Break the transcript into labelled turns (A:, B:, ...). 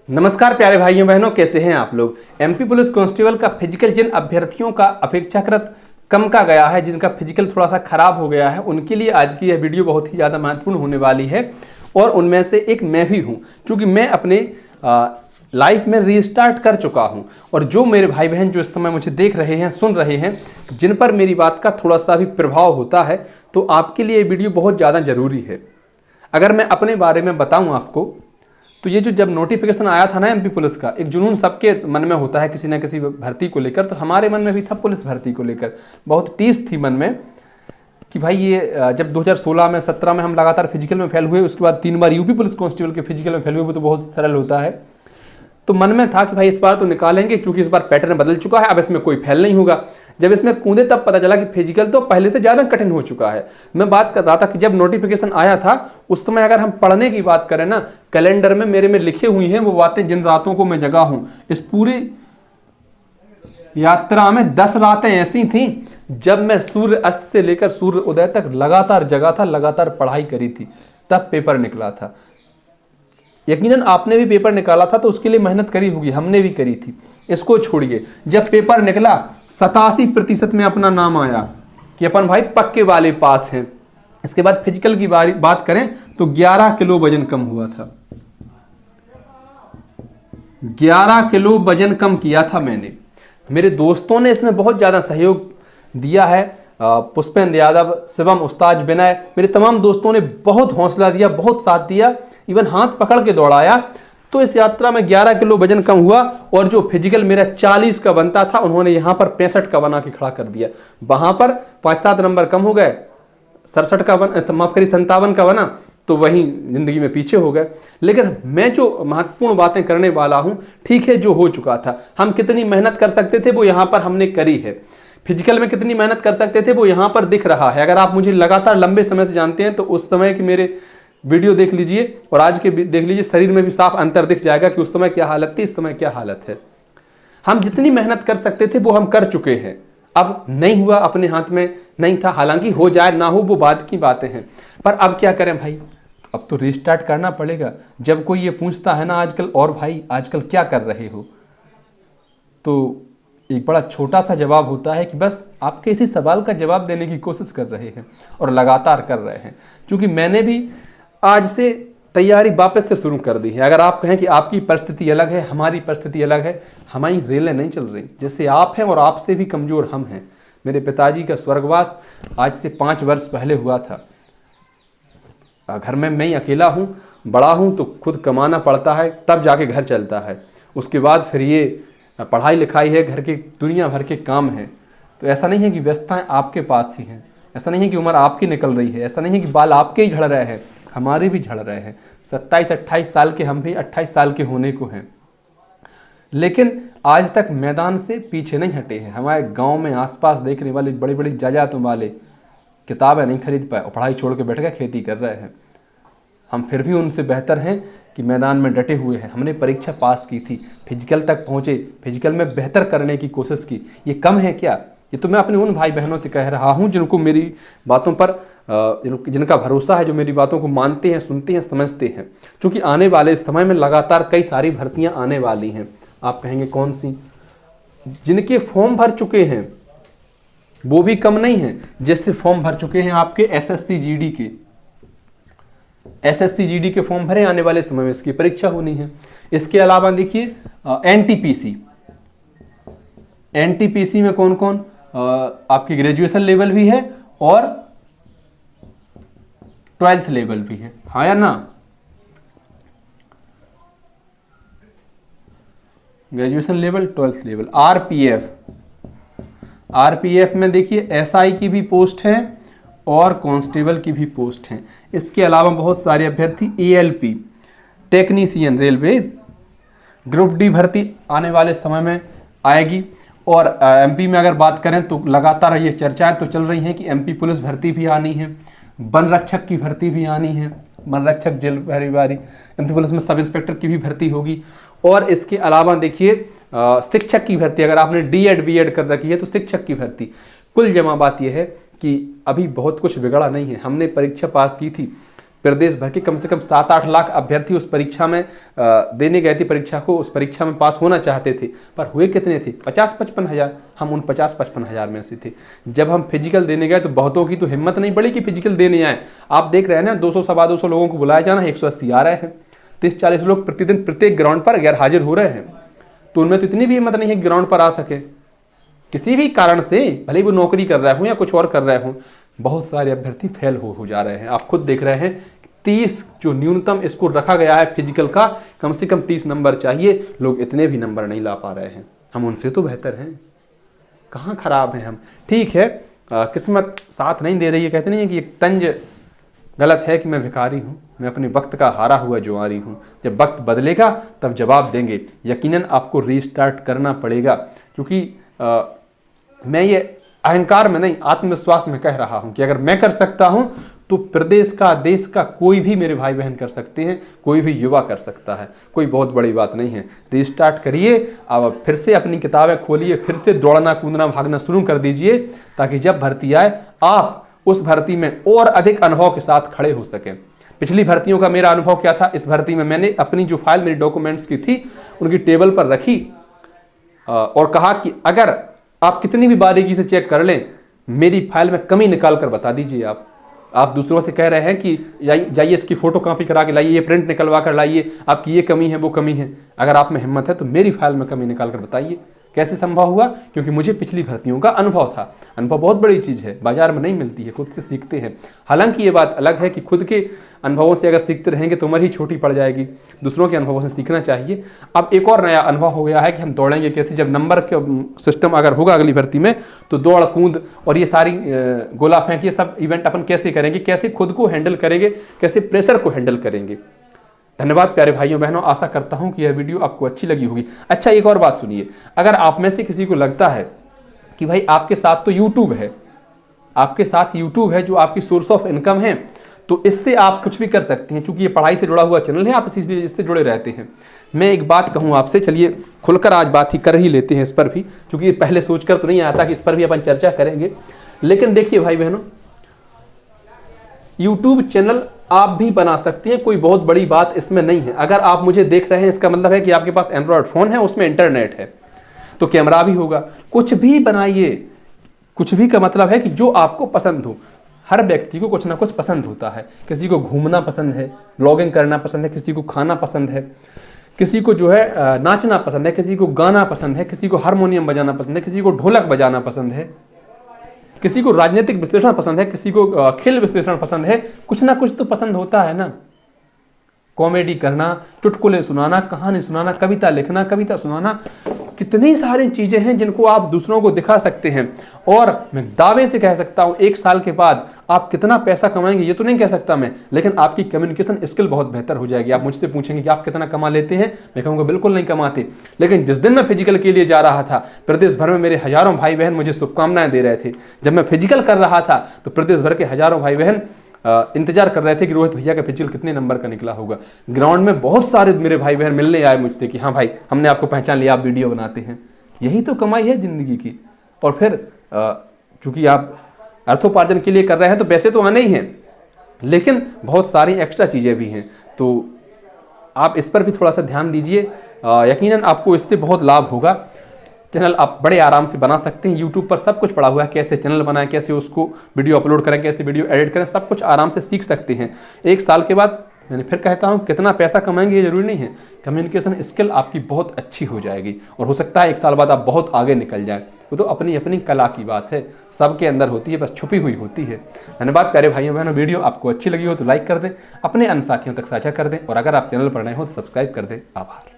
A: नमस्कार प्यारे भाइयों बहनों, कैसे हैं आप लोग। एमपी पुलिस कांस्टेबल का फिजिकल जिन अभ्यर्थियों का अपेक्षाकृत कम का गया है, जिनका फिजिकल थोड़ा सा खराब हो गया है, उनके लिए आज की यह वीडियो बहुत ही ज़्यादा महत्वपूर्ण होने वाली है। और उनमें से एक मैं भी हूँ, क्योंकि मैं अपने लाइफ में रीस्टार्ट कर चुका हूँ। और जो मेरे भाई बहन जो इस समय मुझे देख रहे हैं, सुन रहे हैं, जिन पर मेरी बात का थोड़ा सा भी प्रभाव होता है, तो आपके लिए ये वीडियो बहुत ज़्यादा ज़रूरी है। अगर मैं अपने बारे में बताऊँ आपको, तो ये जो जब नोटिफिकेशन आया था ना एमपी पुलिस का, एक जुनून सबके मन में होता है किसी ना किसी भर्ती को लेकर। तो हमारे मन में भी था पुलिस भर्ती को लेकर, बहुत टीस थी मन में कि भाई ये जब 2016 में 17 में हम लगातार फिजिकल में फेल हुए, उसके बाद 3 बार यूपी पुलिस कांस्टेबल के फिजिकल में फेल हुए, वो तो बहुत सरल होता है। तो मन में था कि भाई इस बार तो निकालेंगे, क्योंकि इस बार पैटर्न बदल चुका है, अब इसमें कोई फेल नहीं होगा। जब इसमें कूदे तब पता चला कि फिजिकल तो पहले से ज़्यादा कठिन हो चुका है। मैं बात कर रहा था कि जब नोटिफिकेशन आया था उस समय अगर हम पढ़ने की बात करें ना, कैलेंडर में मेरे में लिखी हुई हैं वो बातें, जिन रातों को मैं जगा हूँ। इस पूरी यात्रा में 10 रातें ऐसी थीं जब मैं सूर्य अस्त से लेकर सूर्य उदय तक लगातार जगा था, लगातार पढ़ाई करी थी, तब पेपर निकला था। यकीनन आपने भी पेपर निकाला था तो उसके लिए मेहनत करी होगी, हमने भी करी थी। इसको छोड़िए, जब पेपर निकला 87% में अपना नाम आया कि अपन भाई पक्के वाले पास हैं। इसके बाद फिजिकल की बात करें तो 11 किलो वजन कम हुआ था। 11 किलो वजन कम किया था मैंने। मेरे दोस्तों ने इसमें बहुत ज़्यादा सहयोग दिया है। पुष्पेंद्र यादव, शिवम, उस्ताद विनय, मेरे तमाम दोस्तों ने बहुत हौसला दिया, बहुत साथ दिया, इवन हाथ पकड़ के दौड़ाया। तो इस यात्रा में 11 किलो वजन कम हुआ। और जो फिजिकल मेरा 40 का बनता था, उन्होंने यहाँ पर 65 का बना के खड़ा कर दिया। वहाँ पर 5-7 नंबर कम हो गए, 67 का बना, माफ करिए 57 का बना, तो वहीं जिंदगी में पीछे हो गए। लेकिन मैं जो महत्वपूर्ण बातें करने वाला हूँ, ठीक है, जो हो चुका था, हम कितनी मेहनत कर सकते थे वो यहाँ पर हमने करी है। फिजिकल में कितनी मेहनत कर सकते थे वो यहाँ पर दिख रहा है। अगर आप मुझे लगातार लंबे समय से जानते हैं तो उस समय के मेरे वीडियो देख लीजिए और आज के देख लीजिए, शरीर में भी साफ अंतर दिख जाएगा कि उस समय क्या हालत थी, इस समय क्या हालत है। हम जितनी मेहनत कर सकते थे वो हम कर चुके हैं। अब नहीं हुआ, अपने हाथ में नहीं था। हालांकि हो जाए ना हो वो बाद की बातें हैं, पर अब क्या करें भाई, अब तो रिस्टार्ट करना पड़ेगा। जब कोई ये पूछता है ना आजकल, और भाई आजकल क्या कर रहे हो, तो एक बड़ा छोटा सा जवाब होता है कि बस आपके इसी सवाल का जवाब देने की कोशिश कर रहे हैं और लगातार कर रहे हैं। क्योंकि मैंने भी आज से तैयारी वापस से शुरू कर दी है। अगर आप कहें कि आपकी परिस्थिति अलग है, हमारी परिस्थिति अलग है, हमारी रेलें नहीं चल रही। जैसे आप हैं और आपसे भी कमज़ोर हम हैं। मेरे पिताजी का स्वर्गवास आज से 5 वर्ष पहले हुआ था। घर में मैं ही अकेला हूँ, बड़ा हूँ, तो खुद कमाना पड़ता है, तब जाके घर चलता है। उसके बाद फिर ये पढ़ाई लिखाई है, घर के दुनिया भर के काम हैं। तो ऐसा नहीं है कि व्यस्तताएं आपके पास ही हैं, ऐसा नहीं है कि उम्र आपकी निकल रही है, ऐसा नहीं है कि बाल आपके ही झड़ रहे हैं, हमारे भी झड़ रहे हैं। 27-28 साल के हम भी 28 साल के होने को हैं, लेकिन आज तक मैदान से पीछे नहीं हटे हैं। हमारे गांव में आसपास देखने वाले बड़ी बड़ी जायदादों वाले किताबें नहीं खरीद पाए और पढ़ाई छोड़ के बैठ गए, खेती कर रहे हैं। हम फिर भी उनसे बेहतर हैं कि मैदान में डटे हुए हैं। हमने परीक्षा पास की थी, फिजिकल तक पहुँचे, फिजिकल में बेहतर करने की कोशिश की। ये कम है क्या? ये तो मैं अपने उन भाई बहनों से कह रहा हूँ जिनको मेरी बातों पर जिनका भरोसा है, जो मेरी बातों को मानते हैं, सुनते हैं, समझते हैं। क्योंकि आने वाले समय में लगातार कई सारी भर्तियाँ आने वाली हैं। आप कहेंगे कौन सी? जिनके फॉर्म भर चुके हैं वो भी कम नहीं हैं। जैसे फॉर्म भर चुके हैं आपके एसएससी जीडी के, एसएससी जीडी के फॉर्म भरे, आने वाले समय में इसकी परीक्षा होनी है। इसके अलावा देखिए एनटीपीसी, एनटीपीसी में कौन कौन, आपकी ग्रेजुएशन लेवल भी है और 12th लेवल भी है, हाँ या ना? Graduation level, 12th level. RPF, RPF में देखिए एसआई की भी पोस्ट है और कांस्टेबल की भी पोस्ट है। इसके अलावा बहुत सारे अभ्यर्थी ALP, technician railway, group D भर्ती आने वाले समय में आएगी। और एमपी में अगर बात करें तो लगातार ये चर्चाएं तो चल रही हैं कि एमपी पुलिस भर्ती भी आनी है, वन रक्षक की भर्ती भी आनी है, वन रक्षक जेल प्रभारी, एमपी पुलिस में सब इंस्पेक्टर की भी भर्ती होगी। और इसके अलावा देखिए शिक्षक की भर्ती, अगर आपने डीएड बीएड कर रखी है तो शिक्षक की भर्ती। कुल जमा बात यह है कि अभी बहुत कुछ बिगड़ा नहीं है। हमने परीक्षा पास की थी प्रदेश भर के कम से कम 7-8 लाख अभ्यर्थी उस परीक्षा में देने गए थे, परीक्षा को, उस परीक्षा में पास होना चाहते थे, पर हुए कितने थे? 50-55 हज़ार। हम उन 50-55 हज़ार में से थे। जब हम फिजिकल देने गए तो बहुतों की तो हिम्मत नहीं पड़ी कि फिजिकल देने आए। आप देख रहे हैं ना, 200-250 लोगों को बुलाया जाना, 180 आ रहे हैं। 30-40 लोग प्रतिदिन प्रत्येक ग्राउंड पर गैर हाजिर हो रहे हैं। तो उनमें तो इतनी भी हिम्मत नहीं है कि ग्राउंड पर आ सके। किसी भी कारण से, भले ही वो नौकरी कर रहे हों या कुछ और कर रहे हों, बहुत सारे अभ्यर्थी फेल हो जा रहे हैं। आप खुद देख रहे हैं 30 जो न्यूनतम स्कोर रखा गया है फिजिकल का, कम से कम 30 नंबर चाहिए, लोग इतने भी नंबर नहीं ला पा रहे हैं। हम उनसे तो बेहतर हैं, कहाँ खराब हैं हम। ठीक है, किस्मत साथ नहीं दे रही है, कहते नहीं है कि एक तंज गलत है कि मैं भिखारी हूँ, मैं अपने वक्त का हारा हुआ जुआरी हूँ। जब वक्त बदलेगा तब जवाब देंगे। यकीनन आपको रीस्टार्ट करना पड़ेगा, क्योंकि मैं ये अहंकार में नहीं, आत्मविश्वास में कह रहा हूं कि अगर मैं कर सकता हूं तो प्रदेश का, देश का कोई भी मेरे भाई बहन कर सकते हैं, कोई भी युवा कर सकता है। कोई बहुत बड़ी बात नहीं है। रीस्टार्ट करिए, अब फिर से अपनी किताबें खोलिए, फिर से दौड़ना कूदना भागना शुरू कर दीजिए, ताकि जब भर्ती आए आप उस भर्ती में और अधिक अनुभव के साथ खड़े हो सकें। पिछली भर्तियों का मेरा अनुभव क्या था, इस भर्ती में मैंने अपनी जो फाइल मेरी डॉक्यूमेंट्स की थी उनकी टेबल पर रखी और कहा कि अगर आप कितनी भी बारीकी से चेक कर लें, मेरी फाइल में कमी निकाल कर बता दीजिए। आप दूसरों से कह रहे हैं कि जाइए इसकी फोटो कॉपी करा के लाइए, ये प्रिंट निकलवा कर लाइए, आपकी ये कमी है वो कमी है। अगर आप में हिम्मत है तो मेरी फाइल में कमी निकाल कर बताइए। कैसे संभव हुआ? क्योंकि मुझे पिछली भर्तियों का अनुभव था। अनुभव बहुत बड़ी चीज़ है, बाजार में नहीं मिलती है, खुद से सीखते हैं। हालांकि ये बात अलग है कि खुद के अनुभवों से अगर सीखते रहेंगे तो उम्र ही छोटी पड़ जाएगी, दूसरों के अनुभवों से सीखना चाहिए। अब एक और नया अनुभव हो गया है कि हम दौड़ेंगे कैसे। जब नंबर का सिस्टम अगर होगा अगली भर्ती में, तो दौड़ कूद और ये सारी गोला फेंक, ये सब इवेंट अपन कैसे करेंगे, कैसे खुद को हैंडल करेंगे, कैसे प्रेशर को हैंडल करेंगे। धन्यवाद प्यारे भाइयों बहनों, आशा करता हूं कि यह वीडियो आपको अच्छी लगी होगी। अच्छा, एक और बात सुनिए, अगर आप में से किसी को लगता है कि भाई आपके साथ तो यूट्यूब है, आपके साथ यूट्यूब है जो आपकी सोर्स ऑफ इनकम है, तो इससे आप कुछ भी कर सकते हैं। चूंकि ये पढ़ाई से जुड़ा हुआ चैनल है, आप इसलिए इससे जुड़े रहते हैं। मैं एक बात कहूँ आपसे, चलिए खुलकर आज बात ही कर ही लेते हैं इस पर भी, क्योंकि पहले सोचकर तो नहीं आया था कि इस पर भी अपन चर्चा करेंगे। लेकिन देखिए भाई बहनों, यूट्यूब चैनल आप भी बना सकते हैं, कोई बहुत बड़ी बात इसमें नहीं है। अगर आप मुझे देख रहे हैं, इसका मतलब है कि आपके पास एंड्रॉयड फ़ोन है, उसमें इंटरनेट है, तो कैमरा भी होगा। कुछ भी बनाइए, कुछ भी का मतलब है कि जो आपको पसंद हो। हर व्यक्ति को कुछ ना कुछ पसंद होता है। किसी को घूमना पसंद है, ब्लॉगिंग करना पसंद है, किसी को खाना पसंद है, किसी को जो है नाचना पसंद है, किसी को गाना पसंद है, किसी को हारमोनियम बजाना पसंद है, किसी को ढोलक बजाना पसंद है, किसी को राजनीतिक विश्लेषण पसंद है, किसी को खेल विश्लेषण पसंद है। कुछ ना कुछ तो पसंद होता है ना। कॉमेडी करना, चुटकुले सुनाना, कहानी सुनाना, कविता लिखना, कविता सुनाना, कितनी सारी चीजें हैं जिनको आप दूसरों को दिखा सकते हैं। और मैं दावे से कह सकता हूं, 1 साल के बाद आप कितना पैसा कमाएंगे ये तो नहीं कह सकता मैं, लेकिन आपकी कम्युनिकेशन स्किल बहुत बेहतर हो जाएगी। आप मुझसे पूछेंगे कि आप कितना कमा लेते हैं, मैं कहूँगा बिल्कुल नहीं कमाते। लेकिन जिस दिन मैं फिजिकल के लिए जा रहा था, प्रदेश भर में मेरे हजारों भाई बहन मुझे शुभकामनाएं दे रहे थे। जब मैं फिजिकल कर रहा था तो प्रदेश भर के हजारों भाई बहन इंतजार कर रहे थे कि रोहित भैया का फिजिकल कितने नंबर का निकला होगा। ग्राउंड में बहुत सारे मेरे भाई बहन मिलने आए मुझसे कि हाँ भाई, हमने आपको पहचान लिया, आप वीडियो बनाते हैं। यही तो कमाई है जिंदगी की। और फिर चूंकि आप अर्थोपार्जन के लिए कर रहे हैं तो पैसे तो आने ही हैं, लेकिन बहुत सारी एक्स्ट्रा चीज़ें भी हैं। तो आप इस पर भी थोड़ा सा ध्यान दीजिए, यकीनन आपको इससे बहुत लाभ होगा। चैनल आप बड़े आराम से बना सकते हैं। यूट्यूब पर सब कुछ पड़ा हुआ है, कैसे चैनल बनाएं, कैसे उसको वीडियो अपलोड करें, कैसे वीडियो एडिट करें, सब कुछ आराम से सीख सकते हैं। 1 साल के बाद मैंने फिर कहता हूं, कितना पैसा कमाएंगे ये जरूरी नहीं है, कम्युनिकेशन स्किल आपकी बहुत अच्छी हो जाएगी और हो सकता है 1 साल बाद आप बहुत आगे निकल जाएं। वो तो अपनी अपनी कला की बात है, सबके अंदर होती है, बस छुपी हुई होती है। धन्यवाद प्यारे भाइयों बहनों, वीडियो आपको अच्छी लगी हो तो लाइक कर दें, अपने अन्य साथियों तक साझा कर दें और अगर आप चैनल पर नए हो तो सब्सक्राइब कर दें। आभार।